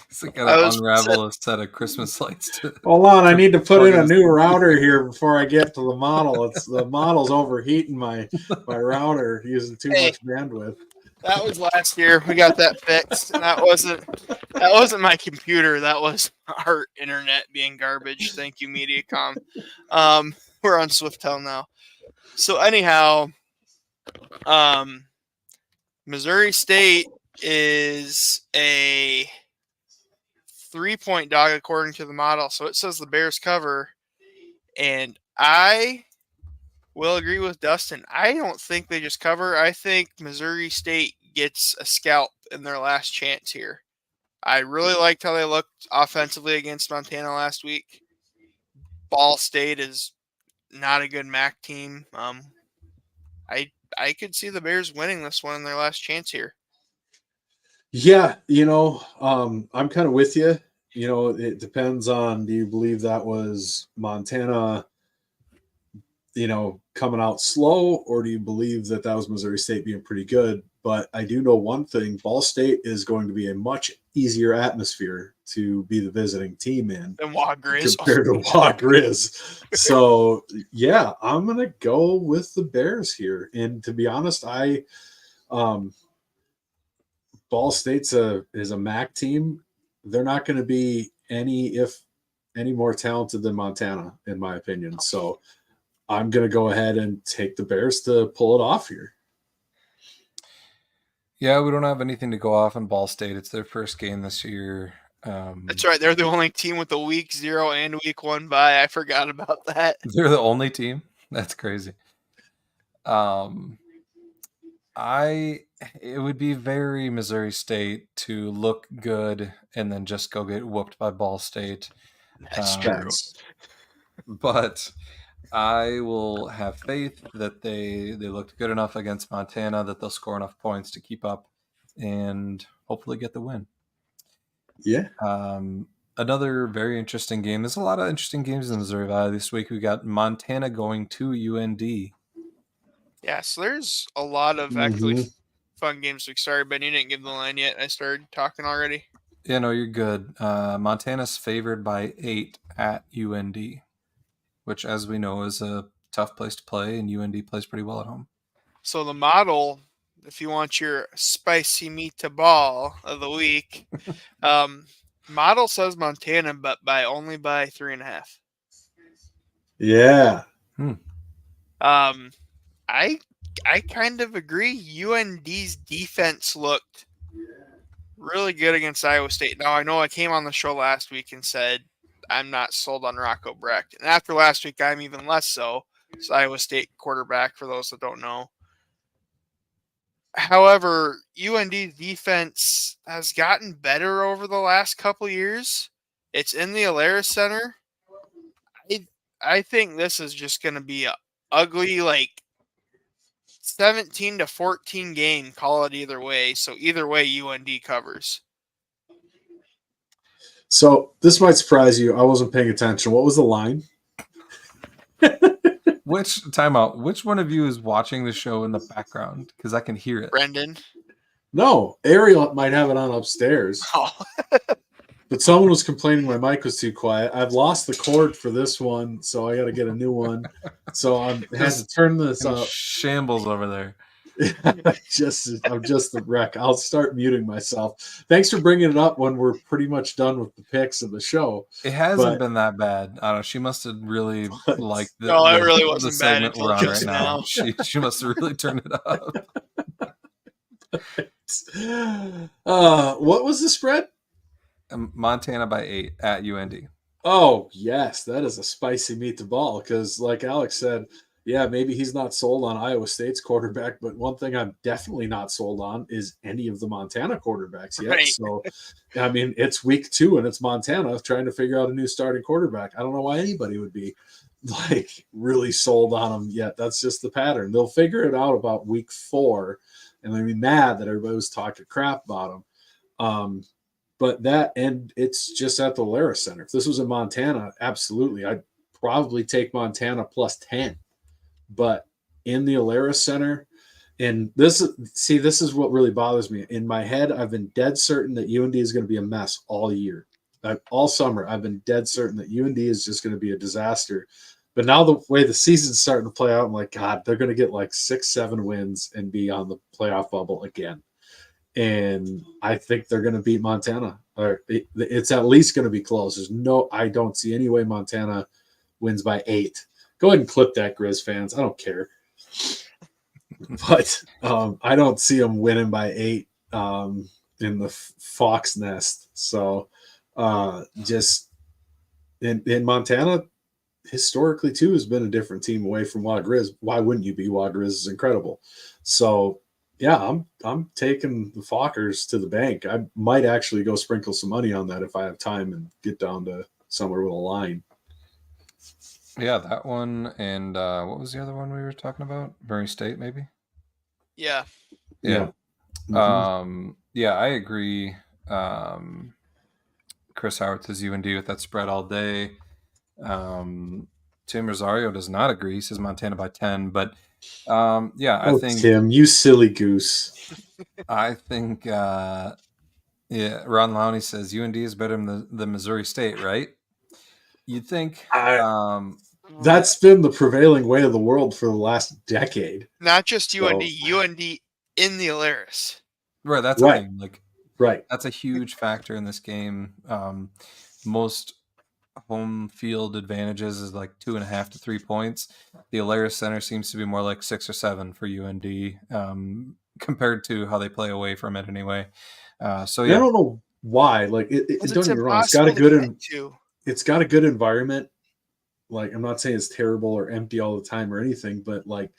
He's got to unravel a set of Christmas lights. Hold on, I need to put in a new router here before I get to the model. The model's overheating my router, using too much bandwidth. That was last year. We got that fixed. And that wasn't my computer. That was our internet being garbage. Thank you, Mediacom. We're on Swiftel now. So anyhow, Missouri State is a 3-point dog according to the model. So it says the Bears cover. And I will agree with Dustin. I don't think they just cover. I think Missouri State gets a scalp in their last chance here. I really liked how they looked offensively against Montana last week. Ball State is not a good MAC team. I could see the Bears winning this one in their last chance here. Yeah, I'm kind of with you. It depends on, do you believe that was Montana, coming out slow, or do you believe that was Missouri State being pretty good? But I do know one thing: Ball State is going to be a much easier atmosphere to be the visiting team in than Wah Grizz compared to Wah Grizz. So yeah, I'm gonna go with the Bears here. And to be honest, Ball State's is a MAC team. They're not going to be any more talented than Montana, in my opinion. So I'm going to go ahead and take the Bears to pull it off here. Yeah, we don't have anything to go off on Ball State. It's their first game this year. That's right. They're the only team with a week 0 and week 1 bye. I forgot about that. They're the only team? That's crazy. It would be very Missouri State to look good and then just go get whooped by Ball State. That's true. But I will have faith that they looked good enough against Montana that they'll score enough points to keep up and hopefully get the win. Yeah. Another very interesting game. There's a lot of interesting games in Missouri Valley this week. We got Montana going to UND. Yeah, so there's a lot of actually fun games this week. Sorry, Ben, you didn't give the line yet. I started talking already. Yeah, no, you're good. Montana's favored by 8 at UND, which, as we know, is a tough place to play, and UND plays pretty well at home. So the model, if you want your spicy meatball of the week, model says Montana, but only by 3.5. Yeah. I kind of agree. UND's defense looked really good against Iowa State. Now, I know I came on the show last week and said I'm not sold on Rocco Brecht. And after last week, I'm even less so. It's Iowa State quarterback, for those that don't know. However, UND's defense has gotten better over the last couple years. It's in the Alaris Center. I think this is just going to be an ugly, 17-14 game. Call it either way. So either way, UND covers. So this might surprise you. I wasn't paying attention. What was the line? Which timeout? Which one of you is watching the show in the background? Because I can hear it. Brendan. No, Ariel might have it on upstairs. Oh. But someone was complaining my mic was too quiet. I've lost the cord for this one, so I got to get a new one. So I had to turn this up. Shambles over there. I'm just a wreck. I'll start muting myself. Thanks for bringing it up when we're pretty much done with the picks of the show. It hasn't been that bad. I don't know. She must have really liked the, no, it really wasn't the segment bad we're on just right now. She must have really turned it up. What was the spread? Montana by 8 at UND. Oh, yes. That is a spicy meat to ball because, like Alex said, yeah, maybe he's not sold on Iowa State's quarterback, but one thing I'm definitely not sold on is any of the Montana quarterbacks yet. Right. So, I mean, it's week 2 and it's Montana trying to figure out a new starting quarterback. I don't know why anybody would be like really sold on them yet. That's just the pattern. They'll figure it out about week 4 and they'll be mad that everybody was talking crap about them. But that, and it's just at the Lara Center. If this was in Montana, absolutely. I'd probably take Montana plus 10. But in the Alara Center, and this is what really bothers me. In my head, I've been dead certain that UND is going to be a mess all year. All summer, I've been dead certain that UND is just going to be a disaster. But now the way the season's starting to play out, I'm like, God, they're going to get like 6-7 wins and be on the playoff bubble again. And I think they're going to beat Montana. Or it's at least going to be close. I don't see any way Montana wins by 8. Go ahead and clip that, Grizz fans. I don't care. But I don't see them winning by 8 in the Fox Nest. So just in Montana, historically, too, has been a different team away from Wild Grizz. Why wouldn't you be? Wild Grizz is incredible. So, yeah, I'm taking the Fockers to the bank. I might actually go sprinkle some money on that if I have time and get down to somewhere with a line. Yeah, that one. And what was the other one we were talking about? Murray State, maybe? Yeah. Yeah. Mm-hmm. Yeah, I agree. Chris Howard says UND with that spread all day. Tim Rosario does not agree. He says Montana by 10. But, I think... Tim, you silly goose. I think, Ron Lowney says UND is better than the Missouri State, right? You'd think... that's been the prevailing way of the world for the last decade. Not just UND, UND in the Alaris. Right, that's the thing. Like, right, that's a huge factor in this game. Most home field advantages is like 2.5 to 3 points. The Alaris Center seems to be more like 6 or 7 for UND compared to how they play away from it anyway. So yeah, I don't know why. Like, don't get me wrong. It's got a good. It's got a good environment. Like, I'm not saying it's terrible or empty all the time or anything, but like,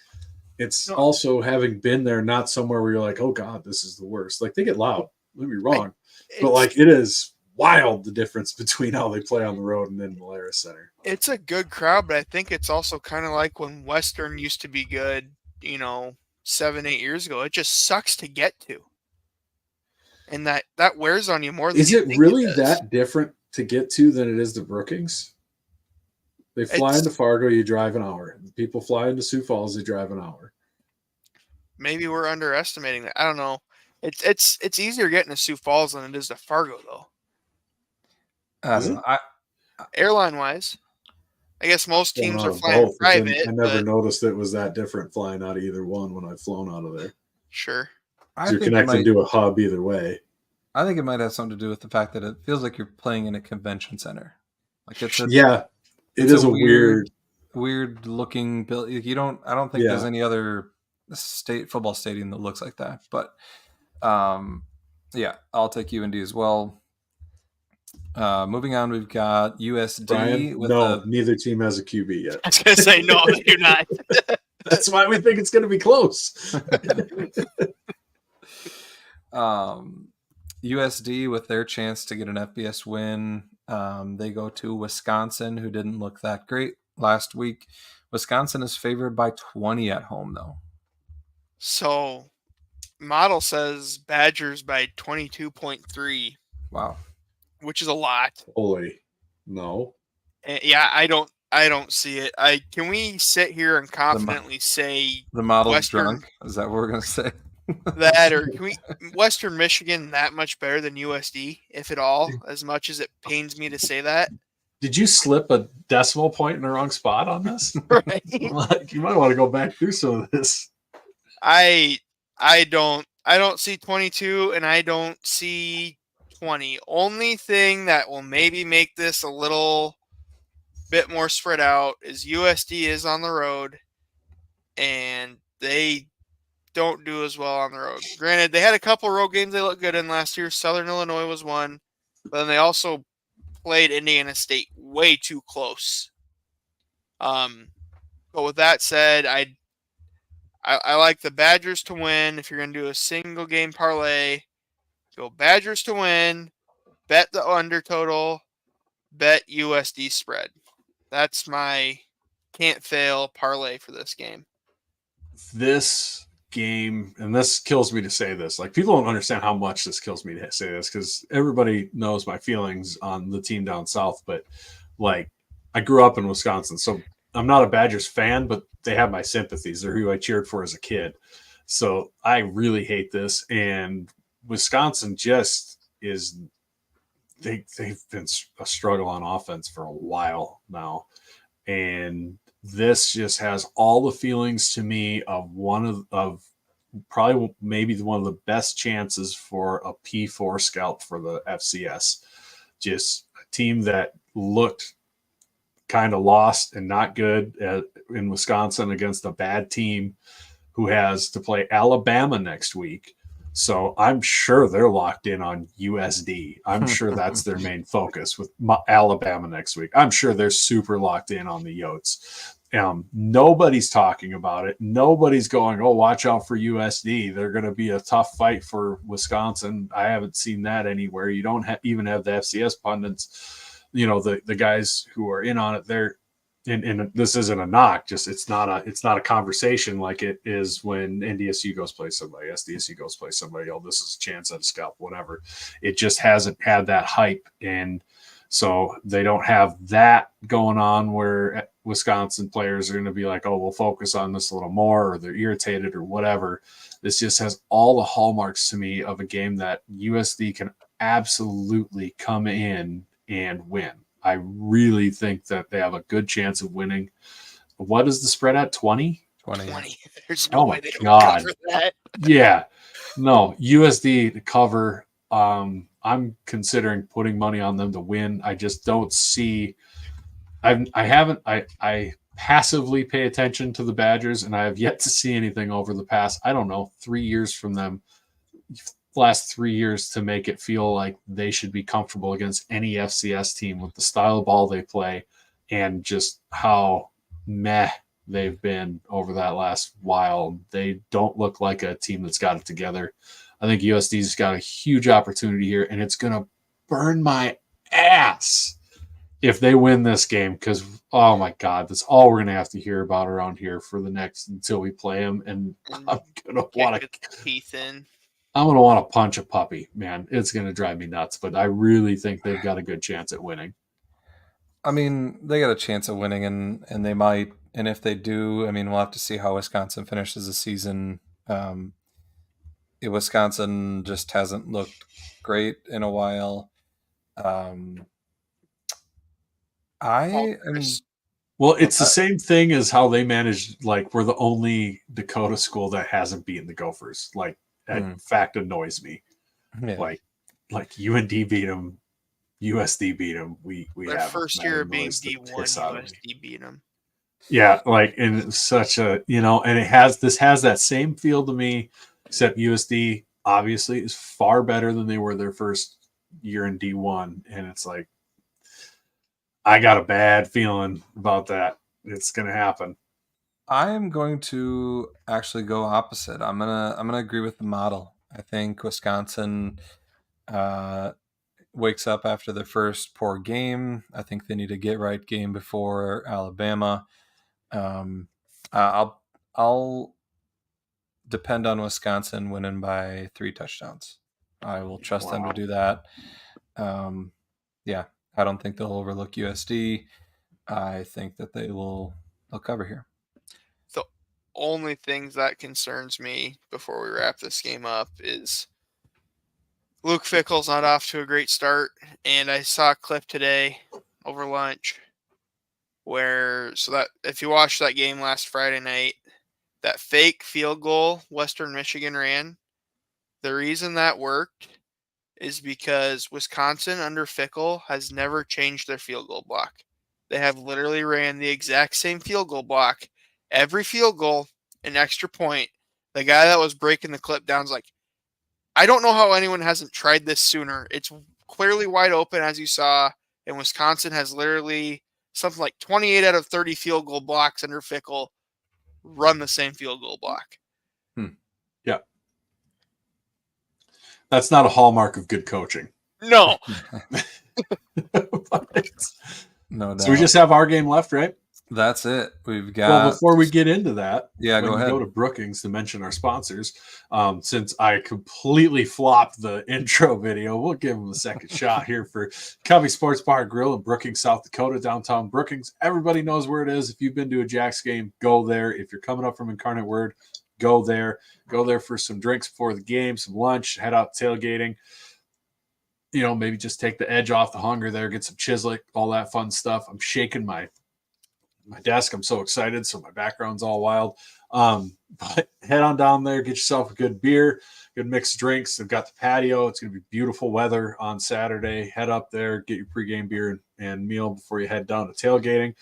it's also having been there, not somewhere where you're like, oh God, this is the worst. Like, they get loud. Don't be wrong, but like, it is wild the difference between how they play on the road and in the Lara Center. It's a good crowd, but I think it's also kind of like when Western used to be good, 7-8 years ago. It just sucks to get to, and that wears on you more than. Is it really that different to get to than it is to Brookings? They fly into Fargo, you drive an hour. People fly into Sioux Falls, they drive an hour. Maybe we're underestimating that. I don't know. It's easier getting to Sioux Falls than it is to Fargo, though. Airline wise, I guess most teams are flying private. I never noticed it was that different flying out of either one when I've flown out of there. Sure. You're connected to a hub either way. I think it might have something to do with the fact that it feels like you're playing in a convention center. Like it's it is a weird looking build. I don't think there's any other football stadium that looks like that. But I'll take UND as well. Moving on, we've got USD. Brian, neither team has a QB yet. I was going to say, no, you're not. That's why we think it's going to be close. USD with their chance to get an FBS win. They go to Wisconsin, who didn't look that great last week. Wisconsin is favored by 20 at home, though. So, model says Badgers by 22.3. Wow. which is a lot. Holy, no. And yeah, I don't see it. Can we sit here and confidently say the model's Western drunk? Is that what we're gonna say? that, or can we Western Michigan that much better than USD, if at all? As much as it pains me to say that, Did you slip a decimal point in the wrong spot on this? right? Like, you might want to go back through some of this. I don't see 22 and I don't see 20. Only thing that will maybe make this a little bit more spread out is USD is on the road and they don't do as well on the road. Granted, they had a couple road games they looked good in last year. Southern Illinois was one, but then they also played Indiana State way too close. But with that said, I like the Badgers to win. If you're going to do a single game parlay, go Badgers to win, bet the under total, bet USD spread. That's my can't fail parlay for this game. This game, and this kills me to say this, like, people don't understand how much this kills me to say this because everybody knows my feelings on the team down south, but like, I grew up in Wisconsin, so I'm not a Badgers fan, but they have my sympathies. They're who I cheered for as a kid. So I really hate this. And Wisconsin just is, they've been a struggle on offense for a while now. And this just has all the feelings to me of probably maybe one of the best chances for a P4 scalp for the FCS. Just a team that looked kind of lost and not good in Wisconsin against a bad team who has to play Alabama next week. So I'm sure they're locked in on USD. I'm sure that's their main focus with Alabama next week. I'm sure they're super locked in on the Yotes. Nobody's talking about it. Nobody's going, oh, watch out for USD. They're going to be a tough fight for Wisconsin. I haven't seen that anywhere. You don't even have the FCS pundits, the guys who are in on it. They're and this isn't a knock, just it's not a conversation like it is when NDSU goes play somebody, SDSU goes play somebody. Oh, this is a chance at a scalp, whatever. It just hasn't had that hype, and so they don't have that going on where Wisconsin players are going to be like, oh, we'll focus on this a little more, or they're irritated or whatever. This just has all the hallmarks to me of a game that USD can absolutely come in and win. I really think that they have a good chance of winning. What is the spread at? 20? 20. There's no way they don't cover that. Yeah. No, USD to cover. I'm considering putting money on them to win. I just don't see. I passively pay attention to the Badgers, and I have yet to see anything over the past, 3 years from them. Last 3 years to make it feel like they should be comfortable against any FCS team with the style of ball they play and just how meh they've been over that last while. They don't look like a team that's got it together. I think USD's got a huge opportunity here, and it's going to burn my ass if they win this game because, oh my God, that's all we're going to have to hear about around here for the next until we play them. And I'm going to want to get the teeth in. I'm going to want to punch a puppy, man. It's going to drive me nuts, but I really think they've got a good chance at winning. I mean, they got a chance of winning, and they might. And if they do, I mean, we'll have to see how Wisconsin finishes the season. Wisconsin just hasn't looked great in a while. Well, it's the same thing as how they managed, like, we're the only Dakota school that hasn't beaten the Gophers. Like, that fact annoys me. Yeah. Like UND beat them, USD beat them. We their have first year of being D1, USD beat them. Yeah, like, and it's such a, and this has that same feel to me, except USD obviously is far better than they were their first year in D1, and it's like, I got a bad feeling about that. It's going to happen. I am going to actually go opposite. I'm gonna agree with the model. I think Wisconsin wakes up after their first poor game. I think they need a get right game before Alabama. I'll depend on Wisconsin winning by 3 touchdowns. I will trust them to do that. yeah, I don't think they'll overlook USD. I think that they'll cover here. The only things that concerns me before we wrap this game up is Luke Fickle's not off to a great start, and I saw a clip today over lunch where that if you watched that game last Friday night, that fake field goal Western Michigan ran, the reason that worked is because Wisconsin under Fickle has never changed their field goal block. They have literally ran the exact same field goal block. Every field goal, an extra point. The guy that was breaking the clip down is like, I don't know how anyone hasn't tried this sooner. It's clearly wide open, as you saw, and Wisconsin has literally something like 28 out of 30 field goal blocks under Fickle run the same field goal block. Yeah. That's not a hallmark of good coaching. No. No doubt. So we just have our game left, right? That's it. We've got. Well, before we get into that, go ahead. Go to Brookings to mention our sponsors. Since I completely flopped the intro video, we'll give them a second shot here for Covey Sports Bar and Grill in Brookings, South Dakota, downtown Brookings. Everybody knows where it is. If you've been to a Jacks game, go there. If you're coming up from Incarnate Word, go there. Go there for some drinks before the game, some lunch, head out tailgating. You know, maybe just take the edge off the hunger there, get some Chislik, all that fun stuff. I'm shaking my desk. I'm so excited, so my background's all wild. But head on down there, get yourself a good beer, good mix of drinks. They've got the patio. It's going to be beautiful weather on Saturday. Head up there, get your pregame beer and meal before you head down to tailgating.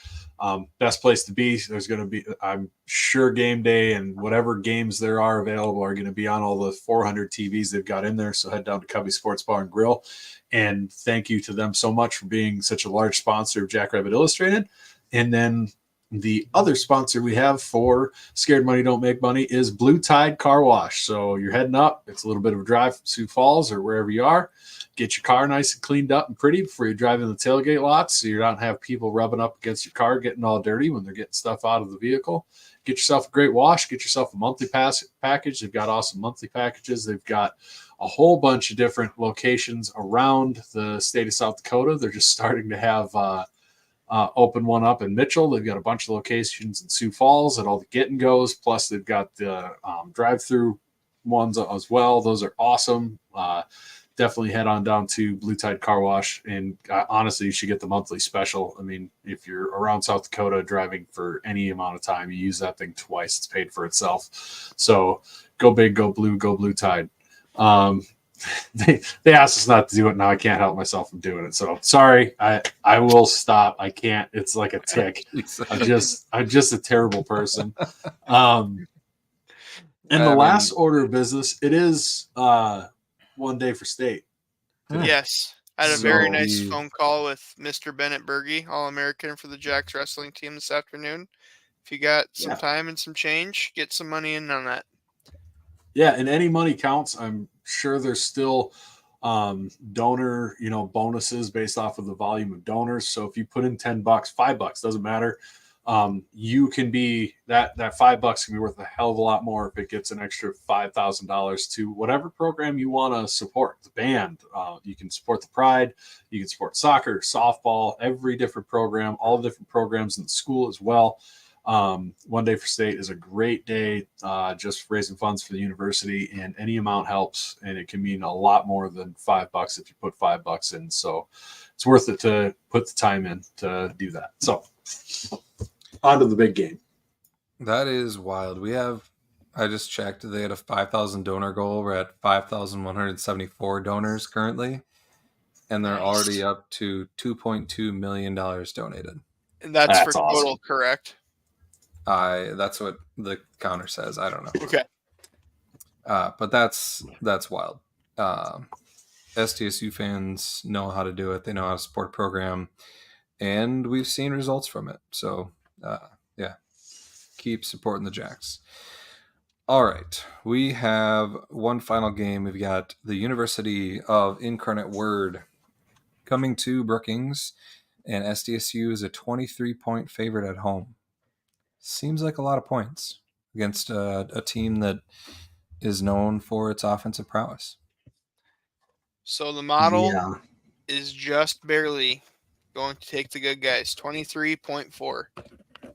Best place to be. There's going to be, I'm sure, game day and whatever games there are available are going to be on all the 400 TVs they've got in there. So head down to Covey Sports Bar and Grill. And thank you to them so much for being such a large sponsor of Jackrabbit Illustrated. And then the other sponsor we have for Scared Money Don't Make Money is Blue Tide Car Wash. So you're heading up. It's a little bit of a drive from Sioux Falls or wherever you are. Get your car nice and cleaned up and pretty before you drive in the tailgate lots, so you don't have people rubbing up against your car, getting all dirty when they're getting stuff out of the vehicle. Get yourself a great wash. Get yourself a monthly package. They've got awesome monthly packages. They've got a whole bunch of different locations around the state of South Dakota. They're just starting to have open one up in Mitchell. They've got a bunch of locations in Sioux Falls at all the get and goes. Plus, they've got the drive-through ones as well. Those are awesome. Definitely head on down to Blue Tide Car Wash. And honestly, you should get the monthly special. I mean, if you're around South Dakota driving for any amount of time, you use that thing twice. It's paid for itself. So go big, go Blue Tide. They asked us not to do it. Now I can't help myself from doing it. So sorry, I will stop. I can't. It's like a tick. I'm just a terrible person. And the last order of business, it is one day for state. Yes. I had a very nice phone call with Mr. Bennett Berge, All-American for the Jacks wrestling team this afternoon. If you got some time and some change, get some money in on that. Yeah, and any money counts. I'm sure there's still donor, bonuses based off of the volume of donors. So if you put in $10, $5, doesn't matter. You can be that $5 can be worth a hell of a lot more if it gets an extra $5,000 to whatever program you want to support. The band, you can support the Pride, you can support soccer, softball, every different program, all the different programs in the school as well. One day for state is a great day, just raising funds for the university, and any amount helps, and it can mean a lot more than $5 if you put $5 in. So it's worth it to put the time in to do that. So on to the big game. That is wild. I just checked, they had a 5,000 donor goal. We're at 5,174 donors currently, and they're already up to $2.2 million donated. And that's for awesome. total, correct? That's what the counter says. I don't know. Okay. But that's wild. SDSU fans know how to do it. They know how to support program, and we've seen results from it. So, keep supporting the Jacks. All right. We have one final game. We've got the University of Incarnate Word coming to Brookings, and SDSU is a 23-point favorite at home. Seems like a lot of points against a team that is known for its offensive prowess. So the model is just barely going to take the good guys, 23.4.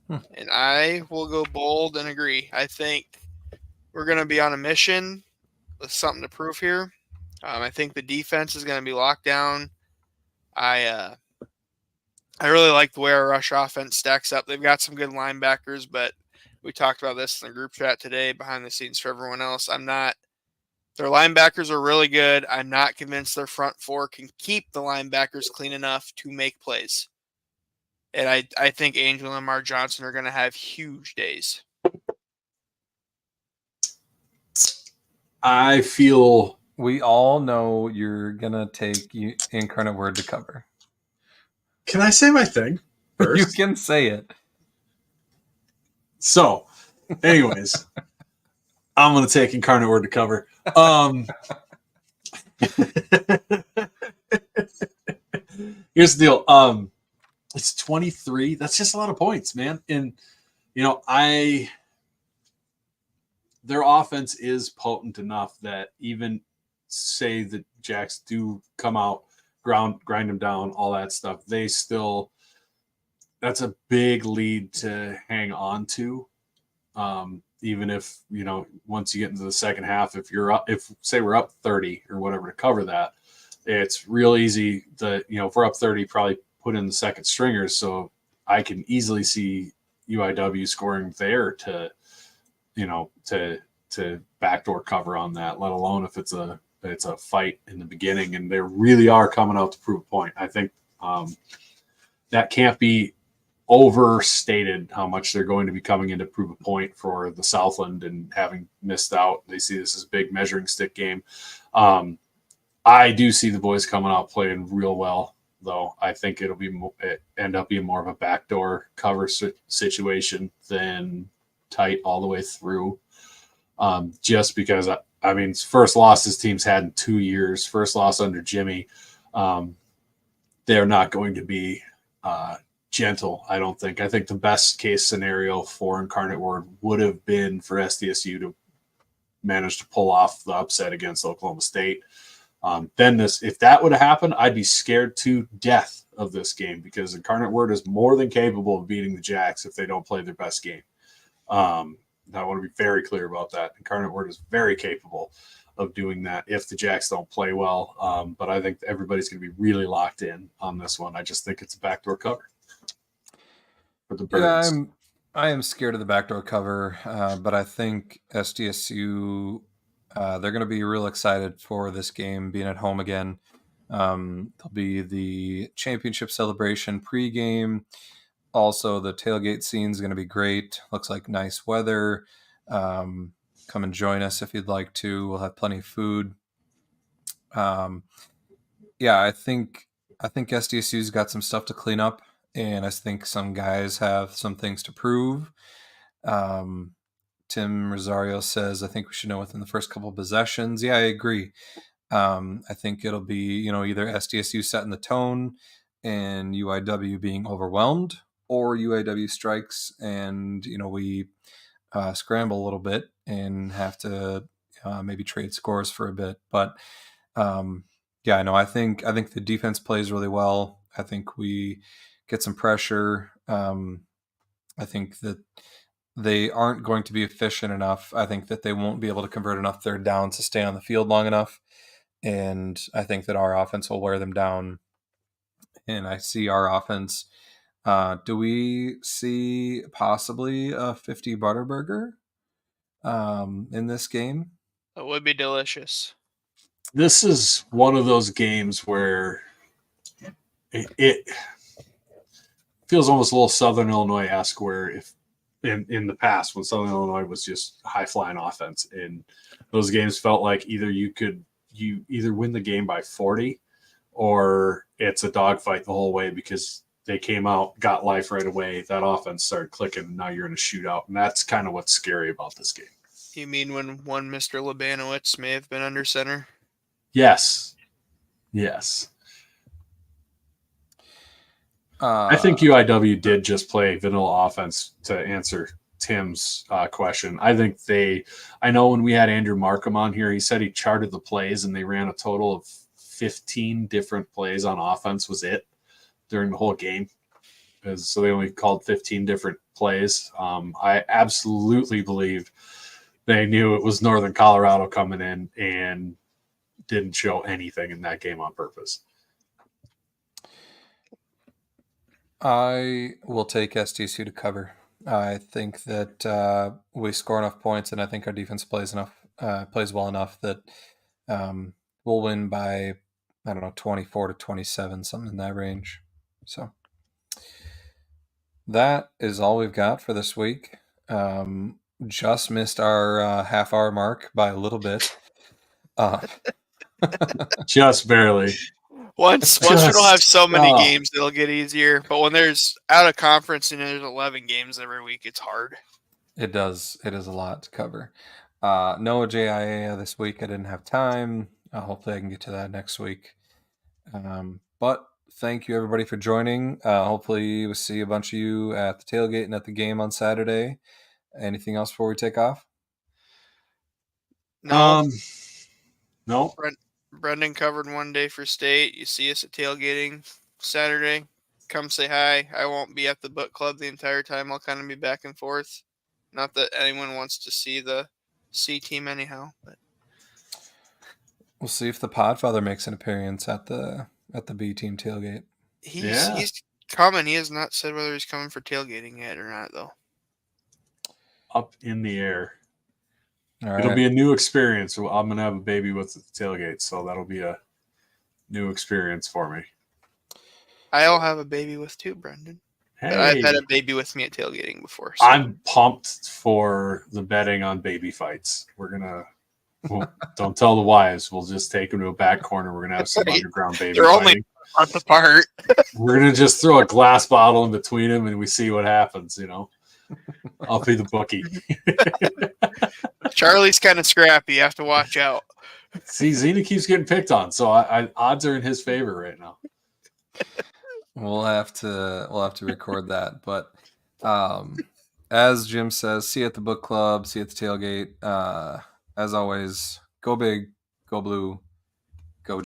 And I will go bold and agree. I think we're going to be on a mission with something to prove here. I think the defense is going to be locked down. I really like the way our rush offense stacks up. They've got some good linebackers, but we talked about this in the group chat today behind the scenes for everyone else. Their linebackers are really good. I'm not convinced their front four can keep the linebackers clean enough to make plays. And I think Angel and Lamar Johnson are going to have huge days. I feel we all know you're going to take Incarnate Word to cover. Can I say my thing first? You can say it. So, anyways, I'm going to take Incarnate Word to cover. Here's the deal. It's 23. That's just a lot of points, man. And, their offense is potent enough that even say the Jacks do come out, grind them down, all that stuff, that's a big lead to hang on to. Even if, once you get into the second half, if we're up 30 or whatever to cover that, it's real easy to, if we're up 30, probably put in the second stringers. So I can easily see UIW scoring there to backdoor cover on that, let alone if it's a fight in the beginning and they really are coming out to prove a point. I think that can't be overstated how much they're going to be coming in to prove a point for the Southland and having missed out. They see this as a big measuring stick game. I do see the boys coming out playing real well, though. I think it end up being more of a backdoor cover situation than tight all the way through. Just because, first loss this team's had in 2 years, first loss under Jimmy. They're not going to be gentle, I don't think. I think the best case scenario for Incarnate Word would have been for SDSU to manage to pull off the upset against Oklahoma State. If that would have happened, I'd be scared to death of this game because Incarnate Word is more than capable of beating the Jacks if they don't play their best game. I want to be very clear about that. Incarnate Word is very capable of doing that if the Jacks don't play well. But I think everybody's going to be really locked in on this one. I just think it's a backdoor cover for the Birds. Yeah, I am scared of the backdoor cover, but I think SDSU, they're going to be real excited for this game being at home again. There'll be the championship celebration pregame. Also, the tailgate scene is going to be great. Looks like nice weather. Come and join us if you'd like to. We'll have plenty of food. I think SDSU's got some stuff to clean up, and I think some guys have some things to prove. Tim Rosario says, I think we should know within the first couple of possessions. Yeah, I agree. I think it'll be, either SDSU setting the tone and UIW being overwhelmed, or UIW strikes and, we scramble a little bit and have to maybe trade scores for a bit. But I think the defense plays really well. I think we get some pressure. I think that they aren't going to be efficient enough. I think that they won't be able to convert enough third downs to stay on the field long enough. And I think that our offense will wear them down. And I see our offense. Do we see possibly a 50 Butterburger in this game? It would be delicious. This is one of those games where it feels almost a little Southern Illinois-esque, where if in the past when Southern Illinois was just high-flying offense, and those games felt like either you win the game by 40 or it's a dogfight the whole way because they came out, got life right away, that offense started clicking, and now you're in a shootout. And that's kind of what's scary about this game. You mean when one Mr. Labanowitz may have been under center? Yes. I think UIW did just play vanilla offense to answer Tim's question. I know when we had Andrew Markham on here, he said he charted the plays and they ran a total of 15 different plays on offense was it during the whole game. So they only called 15 different plays. I absolutely believe they knew it was Northern Colorado coming in and didn't show anything in that game on purpose. I will take SDSU to cover. I think that we score enough points, and I think our defense plays well enough that we'll win by, 24 to 27, something in that range. So that is all we've got for this week. Just missed our half-hour mark by a little bit. Just barely. Once we don't have so many games, it'll get easier. But when there's out of conference and there's 11 games every week, it's hard. It does. It is a lot to cover. No JIA this week. I didn't have time. Hopefully I can get to that next week. But thank you everybody for joining. Hopefully we'll see a bunch of you at the tailgate and at the game on Saturday. Anything else before we take off? No. No. Brendan covered one day for state. You see us at tailgating Saturday. Come say hi. I won't be at the book club the entire time. I'll kind of be back and forth. Not that anyone wants to see the C team anyhow, but we'll see if the Podfather makes an appearance at the B team tailgate. He's coming. He has not said whether he's coming for tailgating yet or not, though. Up in the air. All It'll right. be a new experience. I'm going to have a baby with the tailgate, so that'll be a new experience for me. I'll have a baby with too, Brendan. Hey. But I've had a baby with me at tailgating before. So. I'm pumped for the betting on baby fights. Don't tell the wives. We'll just take them to a back corner. We're going to have some underground baby They're fighting. only months apart. We're going to just throw a glass bottle in between them and we see what happens, I'll be the bookie. Charlie's kind of scrappy. You have to watch out. See, Zena keeps getting picked on, so odds are in his favor right now. We'll have to record that. But as Jim says, see you at the book club, see you at the tailgate. As always, go big, go blue,